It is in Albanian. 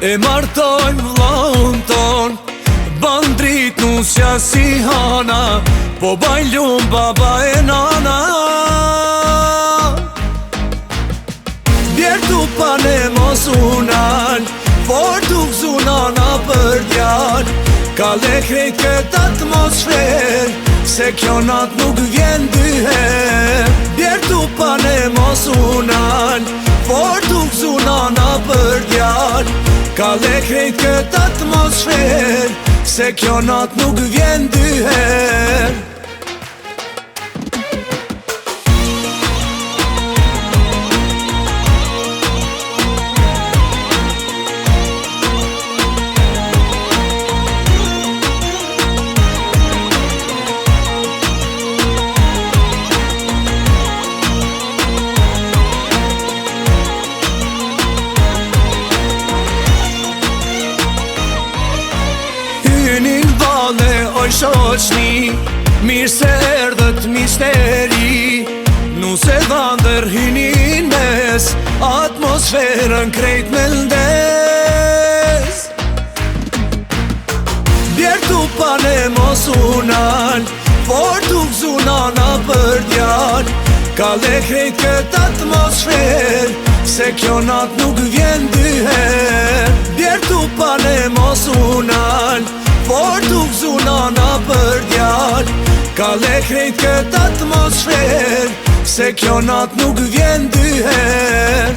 E martojmë vllahun ton, ban drit nusja si hana, po bajlum baba e nana. Bjertu pane mos unan, for tuk zunana për djal, ka le krejt këtë atmosfer, se kjo nat nuk vjen dyher. Bjertu pane mos unan, for tuk zunana për djal, ka le krejt këtë atmosfer, se kjo nat nuk vjen dyher. Hynin vale oj shoqni, mirë se erdhët misteri, nuse vandër hynin mes, atmosferën krejt me ldes. Bjertu pane mos unan, for tuk zunana për djal, ka le krejt këtë atmosfer, se kjo nat nuk vjen dyher. Bjertu pane mos unan, for tuk zunana për djal, ka le krejt këtë atmosfer, se kjo nat nuk vjen dyher.